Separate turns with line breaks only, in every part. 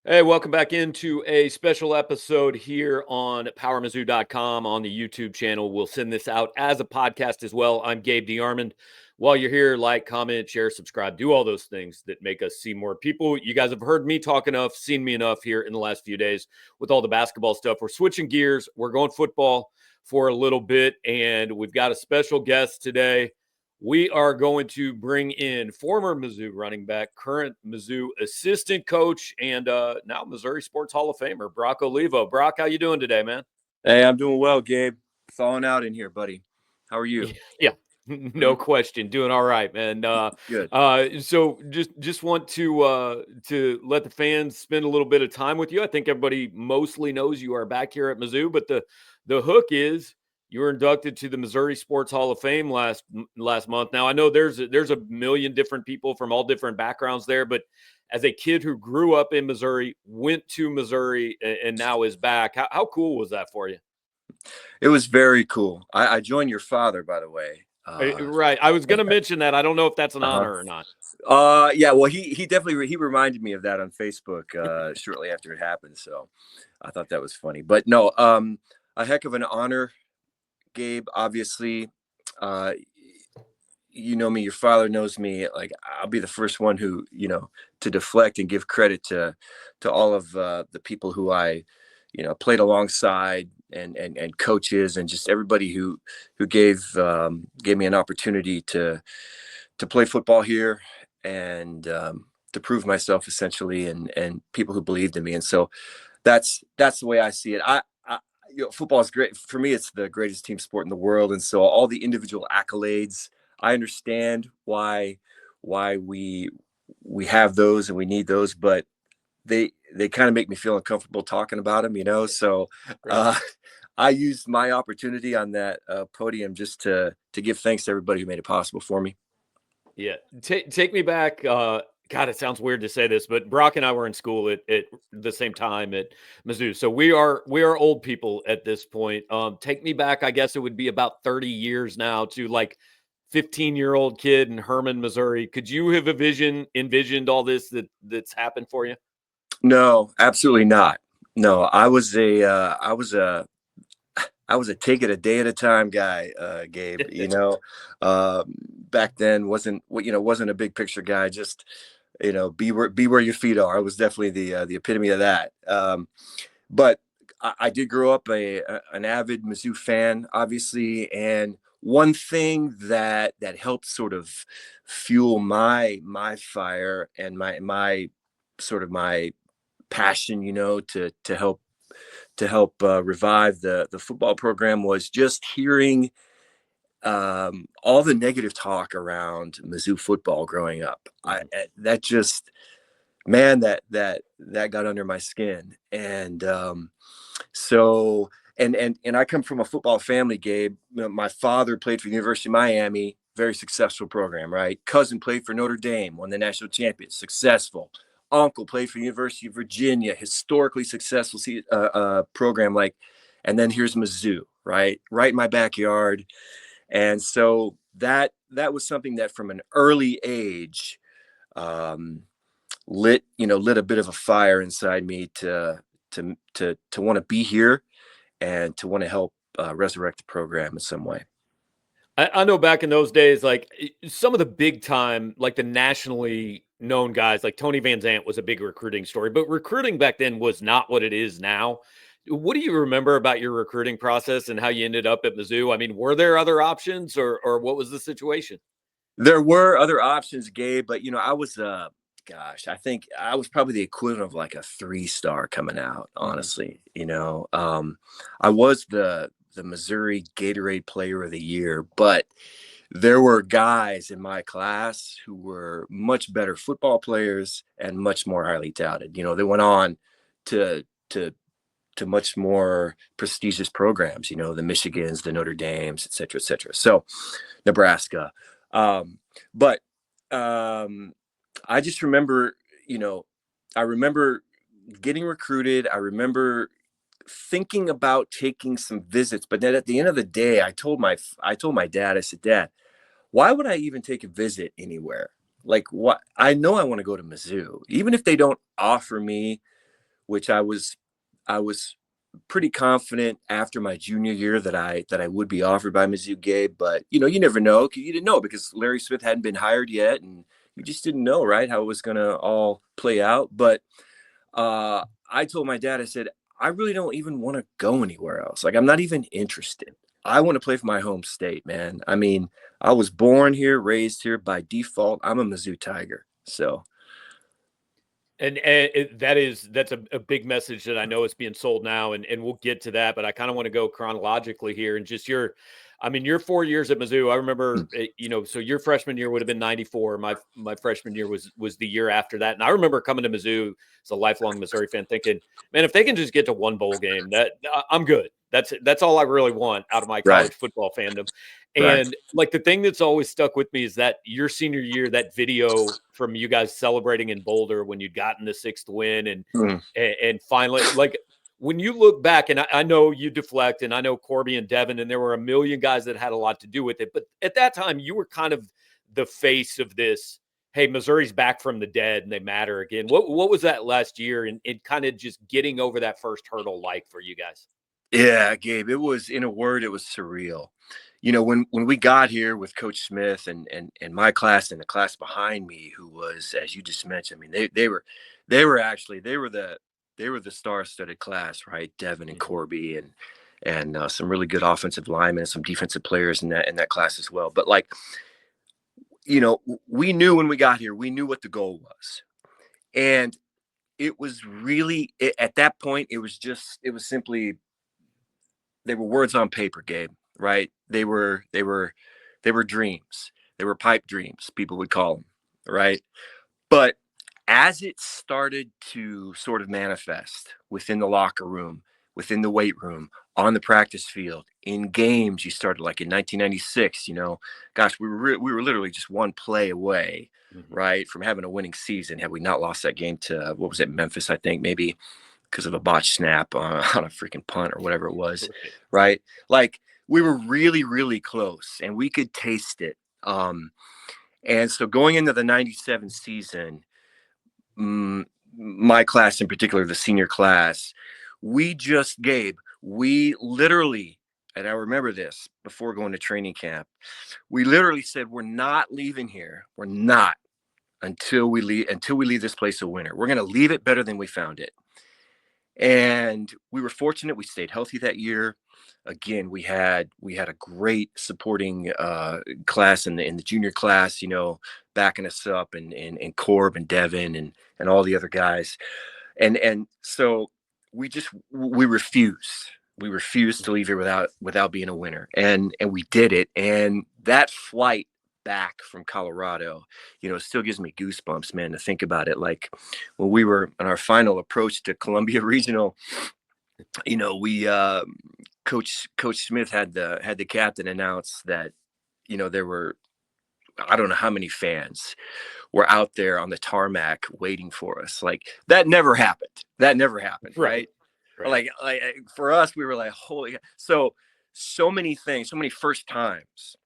Hey, welcome back into a special episode here on powermizzou.com on the YouTube channel. We'll send this out as a podcast as well. I'm Gabe DeArmond. While you're here, like, comment, share, subscribe, do all those things that make us see more people. You guys have heard me talk enough, seen me enough here in the last few days with all the basketball stuff. We're switching gears. We're going football for a little bit, and we've got a special guest today. We are going to bring in former Mizzou running back, current Mizzou assistant coach, and now Missouri Sports Hall of Famer, Brock Olivo. Brock, how you doing today, man?
Hey, I'm doing well, Gabe. Thawing out in here, buddy. How are you?
Yeah,
Hmm?
no question, doing all right, man.
Good.
So just want to let the fans spend a little bit of time with you. I think everybody mostly knows you are back here at Mizzou, but the hook is you were inducted to the Missouri Sports Hall of Fame last month. Now I know there's a million different people from all different backgrounds there, but as a kid who grew up in Missouri, went to Missouri, and now is back, how cool was that for you?
It was very cool. I joined your father, by the way.
Right. I was going to mention that. I don't know if that's an
Uh-huh.
honor or not.
Yeah. Well, he definitely he reminded me of that on Facebook shortly after it happened. So I thought that was funny. But no, a heck of an honor, Gabe. Obviously, uh, you know me. Your father knows me. Like I'll be the first one who to deflect and give credit to all of the people who I played alongside and coaches and just everybody who gave me an opportunity to play football here and to prove myself essentially and people who believed in me. And so that's the way I see it. Football is great for me. It's the greatest team sport in the world. And so all the individual accolades, I understand why we have those and we need those, but they kind of make me feel uncomfortable talking about them. So
Right.
uh, I used my opportunity on that podium just to give thanks to everybody who made it possible for me.
Yeah. Take me back. God, it sounds weird to say this, but Brock and I were in school at the same time at Mizzou. So we are old people at this point. Take me back, I guess it would be about 30 years now to like 15-year-old kid in Herman, Missouri. Could you have envisioned all this that's happened for you?
No, absolutely not. No, I was a take it a day at a time guy, Gabe. Back then wasn't a big picture guy. Just be where your feet are. I was definitely the epitome of that. But I did grow up an avid Mizzou fan, obviously, and one thing that helped sort of fuel my fire and my sort of my passion, to help revive the football program was just hearing all the negative talk around Mizzou football growing up.
Mhm.
That just man that got under my skin, and so and I come from a football family, Gabe. My father played for the University of Miami, very successful program, right? Cousin played for Notre Dame, won the national championship, successful. Uncle played for the University of Virginia, historically successful program. And then here's Mizzou, right in my backyard. And so that was something that from an early age um, lit a bit of a fire inside me to want to be here and to want to help resurrect the program in some way.
I know back in those days, like some of the big time, like the nationally known guys, like Tony Van Zant was a big recruiting story, but recruiting back then was not what it is now. What do you remember about your recruiting process and how you ended up at Mizzou? I mean, were there other options or what was the situation?
There were other options, Gabe, but I was gosh, I think I was probably the equivalent of like a 3-star coming out,
Mhm.
honestly. I was the Missouri Gatorade Player of the Year, but there were guys in my class who were much better football players and much more highly touted. They went on to to to much more prestigious programs, the Michigans, the Notre Dames, et cetera, et cetera. So Nebraska. But I just remember, I remember getting recruited. I remember thinking about taking some visits, but then at the end of the day, I told my dad, I said, Dad, why would I even take a visit anywhere? Like what? I know I want to go to Mizzou, even if they don't offer me. which I was pretty confident after my junior year that I would be offered by Mizzou, Gabe. But you never know. You didn't know because Larry Smith hadn't been hired yet, and you just didn't know, right, how it was gonna all play out. But I told my dad, I said, I really don't even want to go anywhere else. Like, I'm not even interested. I want to play for my home state, man. I mean, I was born here, raised here. By default, I'm a Mizzou Tiger. So,
And that's a big message that I know is being sold now, and we'll get to that. But I kind of want to go chronologically here and just your 4 years at Mizzou. I remember, so your freshman year would have been '94. My freshman year was the year after that, and I remember coming to Mizzou as a lifelong Missouri fan, thinking, man, if they can just get to one bowl game, that I'm good. That's all I really want out of my college football fandom. And like the thing that's always stuck with me is that your senior year, that video from you guys celebrating in Boulder when you'd gotten the 6th win and finally, like when you look back, and I know you deflect, and I know Corby and Devin, and there were a million guys that had a lot to do with it, but at that time you were kind of the face of this. Hey, Missouri's back from the dead and they matter again. What was that last year and kind of just getting over that first hurdle like for you guys?
Yeah, Gabe, it was, in a word, it was surreal. When we got here with Coach Smith and my class and the class behind me, who was, as you just mentioned, I mean, they were the star-studded class, right? Devin and Corby and some really good offensive linemen, some defensive players in that class as well. But like, we knew when we got here, we knew what the goal was, and it was really at that point, it was simply, they were words on paper, Gabe, right? They were dreams. They were pipe dreams, people would call them, right? But as it started to sort of manifest within the locker room, within the weight room, on the practice field, in games, you started, like in 1996, gosh, we were literally just one play away, right, from having a winning season had we not lost that game to, what was it, Memphis, I think, maybe, because of a botched snap on a freaking punt or whatever it was, right? Like, we were really, really close, and we could taste it. And so going into the 97 season, my class in particular, the senior class, we literally, and I remember this before going to training camp, we literally said, we're not leaving here. We're not until we leave this place a winner. We're going to leave it better than we found it. And we were fortunate. We stayed healthy that year. Again, we had a great supporting class in the junior class, backing us up, and Corb and Devin and all the other guys. And so we refused to leave here without being a winner. And we did it. And that flight back from Colorado, it still gives me goosebumps, man, to think about it. Like when we were on our final approach to Columbia Regional, we Coach Smith had the captain announce that, there were, I don't know how many fans were out there on the tarmac waiting for us. Like that never happened. Right? Like for us, we were like, holy. So many things, so many first times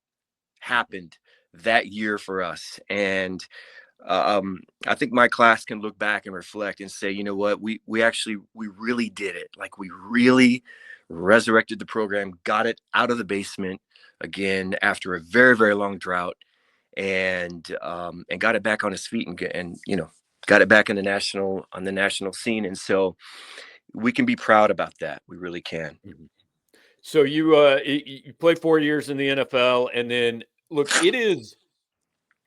happened that year for us. And I think my class can look back and reflect and say, you know what, we really did it. Like we really resurrected the program, got it out of the basement again after a very, very long drought, and got it back on its feet and got it back on the national scene. And so we can be proud about that. We really can.
So you played 4 years in the NFL, and then look, it is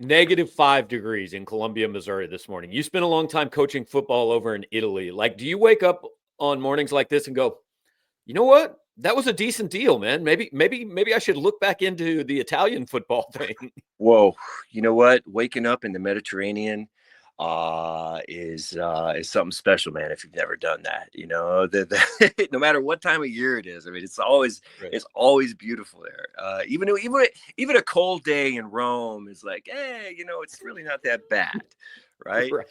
-5 degrees in Columbia, Missouri this morning. You spent a long time coaching football over in Italy. Like, do you wake up on mornings like this and go, you know what? That was a decent deal, man. Maybe I should look back into the Italian football thing.
Whoa, you know what? Waking up in the Mediterranean is something special, man. If you've never done that, no matter what time of year it is, I mean, it's always beautiful there. Even a cold day in Rome is like, hey, it's really not that bad, right?
Right.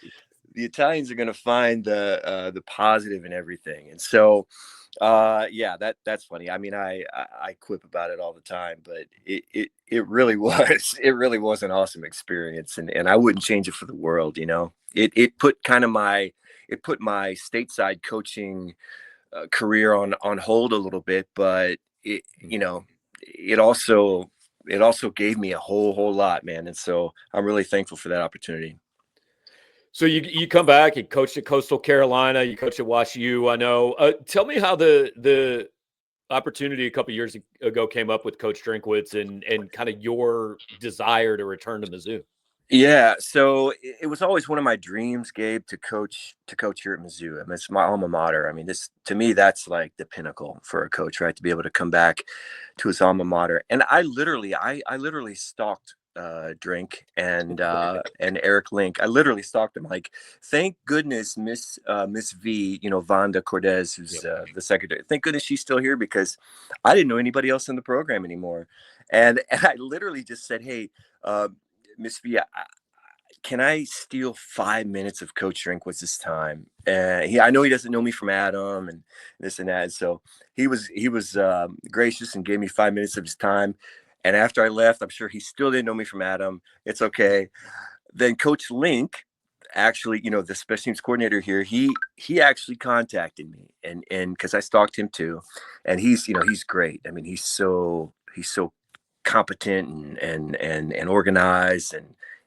The Italians are going to find the positive in everything, and so. Yeah, that's funny. I mean, I quip about it all the time, but it really was an awesome experience, and I wouldn't change it for the world. It put kind of it put my stateside coaching career on hold a little bit, but it, you know, it also gave me a whole lot, man. And so I'm really thankful for that opportunity.
So you come back, you coached at Coastal Carolina, you coached at WashU. I know. Tell me how the opportunity a couple years ago came up with Coach Drinkwitz and kind of your desire to return to Mizzou.
Yeah, so it was always one of my dreams, Gabe, to coach here at Mizzou. I mean, it's my alma mater. I mean, this to me, that's like the pinnacle for a coach, right? To be able to come back to his alma mater. And I literally stalked Drink and Eric Link. I literally stalked him. Like, thank goodness Miss V, you know, Vonda Cortez, who's the secretary. Thank goodness she's still here, because I didn't know anybody else in the program anymore. And I literally just said, hey, Miss V, can I steal 5 minutes of Coach Drinkwitz this time? And I know he doesn't know me from Adam and this and that. And so he was gracious and gave me 5 minutes of his time. And after I left, I'm sure he still didn't know me from Adam. It's okay. Then Coach Link, actually, you know, the special teams coordinator here, he actually contacted me, and because I stalked him too, and he's great. I mean, he's so competent and organized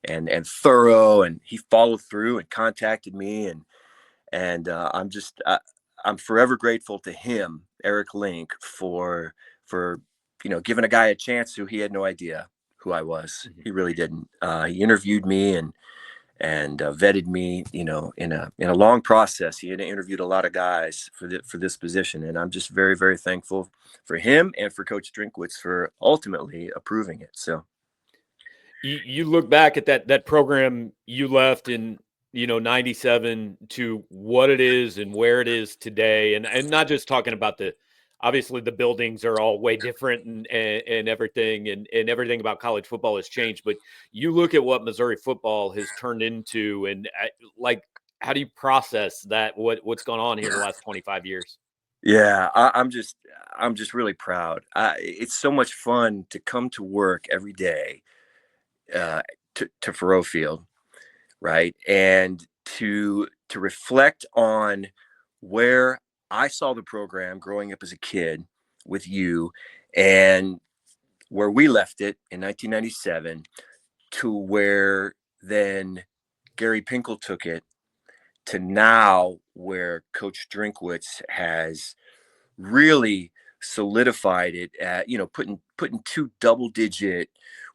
and thorough, and he followed through and contacted me, and I'm forever grateful to him, Eric Link, for giving a guy a chance who he had no idea who I was. He really didn't. He interviewed me and vetted me, you know, in a long process. He had interviewed a lot of guys for this position, and I'm just very, very thankful for him and for Coach Drinkwitz for ultimately approving it. So
you look back at that program you left in 97 to what it is and where it is today, and not just talking about obviously the buildings are all way different and everything and everything about college football has changed, but you look at what Missouri football has turned into, and like, how do you process that, what's gone on here the last 25 years?
Yeah, I'm just really proud. It's so much fun to come to work every day to Faroe Field, right, and to reflect on where I saw the program growing up as a kid with you, and where we left it in 1997 to where then Gary Pinkel took it to now, where Coach Drinkwitz has really solidified it at, putting two double-digit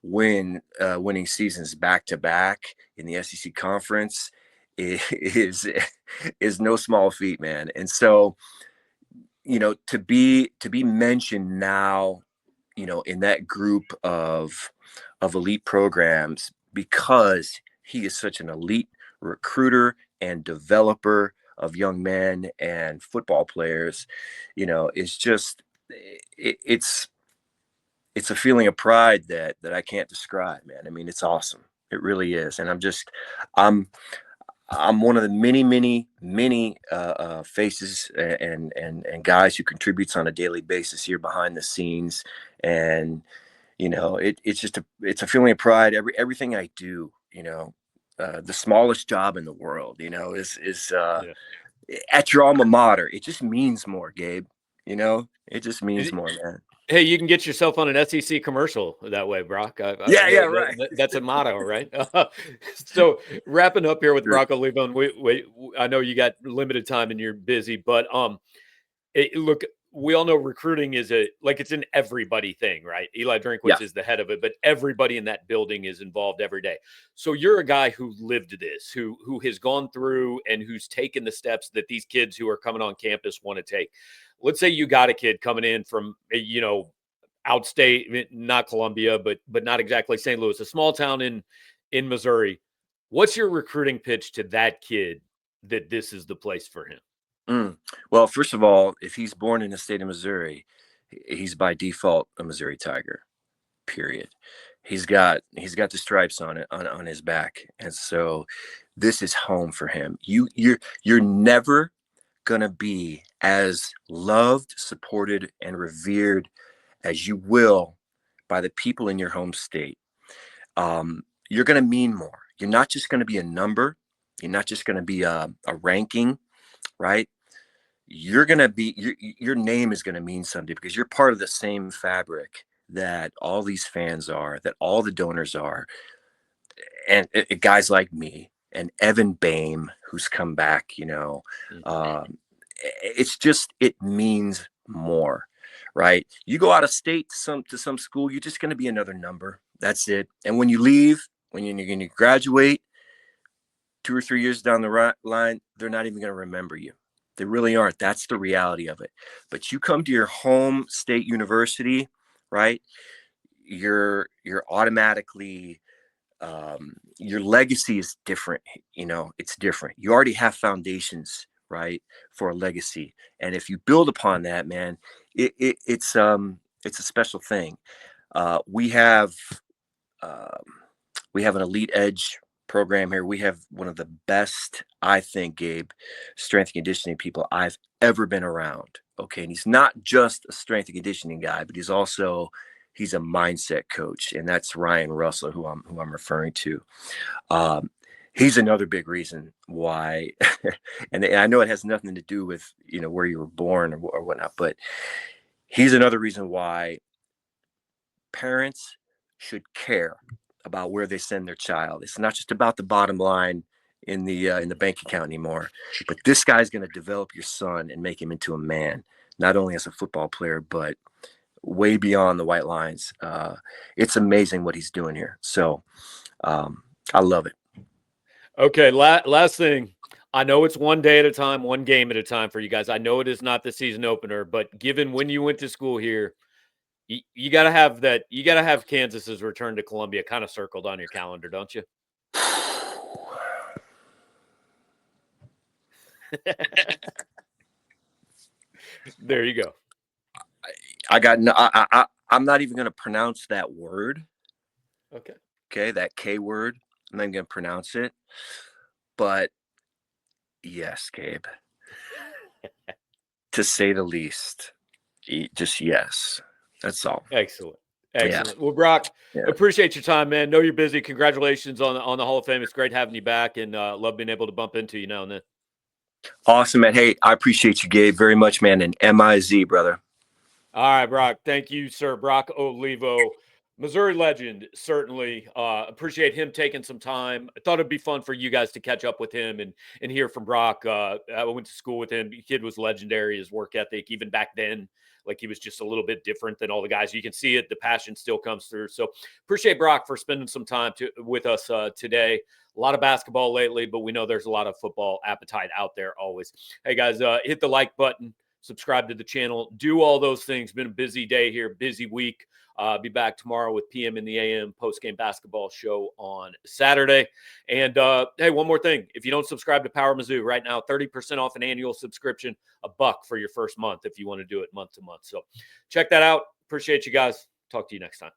winning seasons back to back in the SEC conference is no small feat, man. And so, to be mentioned now, in that group of elite programs, because he is such an elite recruiter and developer of young men and football players, is just it's a feeling of pride that I can't describe, man. I mean, it's awesome. It really is. And I'm one of the many faces and guys who contributes on a daily basis here behind the scenes. And, it's a feeling of pride. Everything I do, the smallest job in the world, is at your alma mater. It just means more, Gabe. It just means more, man.
Hey, you can get yourself on an SEC commercial that way, Brock.
Right.
That's a motto, right? So wrapping up here with Brock Olivo, and I know you got limited time and you're busy, but look, we all know recruiting is it's an everybody thing, right? Eli Drinkwitz is the head of it, but everybody in that building is involved every day. So you're a guy who lived this, who has gone through and who's taken the steps that these kids who are coming on campus want to take. Let's say you got a kid coming in from, outstate, not Columbia, but not exactly St. Louis, a small town in Missouri. What's your recruiting pitch to that kid that this is the place for him?
Well, first of all, if he's born in the state of Missouri, he's by default a Missouri Tiger, period. He's got the stripes on his back. And so this is home for him. You're never gonna be as loved, supported, and revered as you will by the people in your home state. You're gonna mean more. You're not just gonna be a number. You're not just going to be a ranking, right? You're going to be, your name is going to mean something because you're part of the same fabric that all these fans are, that all the donors are. And guys like me and Evan Boehm, who's come back, it's just, it means more, right? You go out of state to some school, you're just going to be another number. That's it. And when you leave, when you're going to graduate 2 or 3 years down the line, they're not even going to remember you. They really aren't. That's the reality of it. But you come to your home state university, right? You're automatically, your legacy is different. It's different. You already have foundations, right, for a legacy. And if you build upon that, man, it's a special thing. We have an elite edge program here. We have one of the best, I think, Gabe, strength and conditioning people I've ever been around. Okay. And he's not just a strength and conditioning guy, but he's a mindset coach. And that's Ryan Russell, who I'm referring to. He's another big reason why, and I know it has nothing to do with, where you were born or whatnot, but he's another reason why parents should care about where they send their child. It's not just about the bottom line in the bank account anymore, but this guy's going to develop your son and make him into a man, not only as a football player, but way beyond the white lines. It's amazing what he's doing here. So I love it.
Okay. Last thing. I know it's one day at a time, one game at a time for you guys. I know it is not the season opener, but given when you went to school here, you got to have that. You got to have Kansas's return to Columbia kind of circled on your calendar, don't you? There you go.
I'm not even going to pronounce that word. Okay. That K word. I'm not even going to pronounce it. But yes, Gabe, to say the least, just yes. That's all.
Excellent. Yeah. Well, Brock, appreciate your time, man. Know you're busy. Congratulations on the Hall of Fame. It's great having you back, and love being able to bump into you now and then.
Awesome, man. Hey, I appreciate you, Gabe, very much, man. And MIZ, brother.
All right, Brock. Thank you, sir. Brock Olivo, Missouri legend. Certainly appreciate him taking some time. I thought it'd be fun for you guys to catch up with him and hear from Brock. I went to school with him. The kid was legendary. His work ethic, even back then, like he was just a little bit different than all the guys. You can see it. The passion still comes through. So appreciate Brock for spending some time with us today. A lot of basketball lately, but we know there's a lot of football appetite out there always. Hey, guys, hit the like button. Subscribe to the channel. Do all those things. Been a busy day here, busy week. Be back tomorrow with PM in the AM post-game basketball show on Saturday. And hey, one more thing. If you don't subscribe to Power Mizzou right now, 30% off an annual subscription, $1 for your first month if you want to do it month to month. So check that out. Appreciate you guys. Talk to you next time.